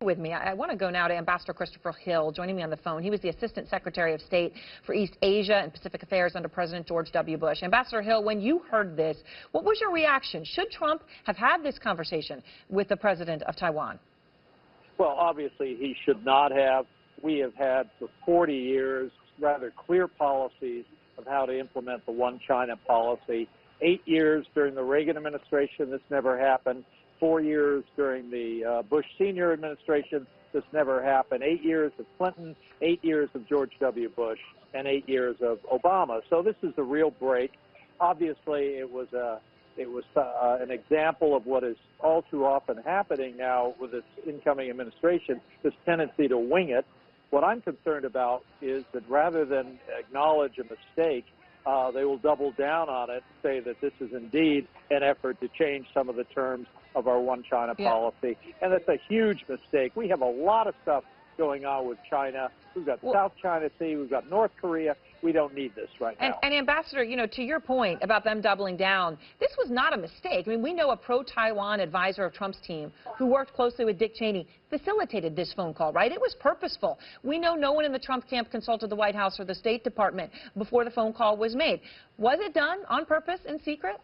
with me. I want to go now to Ambassador Christopher Hill, joining me on the phone. He was the Assistant Secretary of State for East Asia and Pacific Affairs under President George W. Bush. Ambassador Hill, when you heard this, what was your reaction? Should Trump have had this conversation with the President of Taiwan? Well, obviously, he should not have. We have had for 40 years rather clear policies of how to implement the One China policy. 8 years during the Reagan administration, this never happened. 4 years during the Bush Senior administration, this never happened. 8 years of Clinton, 8 years of George W. Bush, and 8 years of Obama. So this is a real break. Obviously, it was an example of what is all too often happening now with this incoming administration, this tendency to wing it. What I'm concerned about is that rather than acknowledge a mistake, they will double down on it, say that this is indeed an effort to change some of the terms of our One China policy. And that's a huge mistake. We have a lot of stuff going on with China. We've got South China Sea, we've got North Korea. We don't need this right now. And Ambassador, you know, to your point about them doubling down, this was not a mistake. I mean, we know a pro-Taiwan advisor of Trump's team who worked closely with Dick Cheney facilitated this phone call, right? It was purposeful. We know no one in the Trump camp consulted the White House or the State Department before the phone call was made. Was it done on purpose in secret?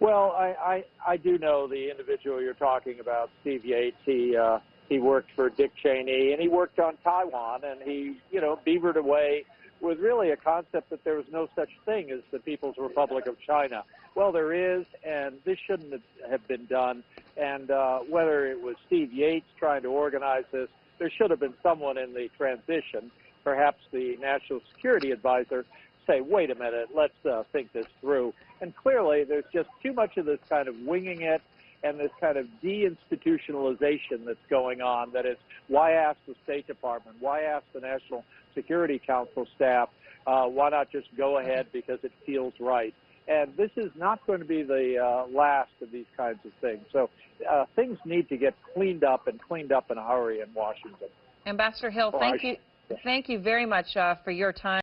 Well, I do know the individual you're talking about, Steve Yates. He worked for Dick Cheney, and he worked on Taiwan, and he, you know, beavered away with really a concept that there was no such thing as the People's Republic of China. Well, there is, and this shouldn't have been done. And whether it was Steve Yates trying to organize this, there should have been someone in the transition, perhaps the National Security Advisor, say, wait a minute, let's think this through. And clearly, there's just too much of this kind of winging it and this kind of deinstitutionalization that's going on. That is, why ask the State Department? Why ask the National Security Council staff? Why not just go ahead because it feels right? And this is not going to be the last of these kinds of things. So things need to get cleaned up in a hurry in Washington. Ambassador Hill, thank you very much for your time.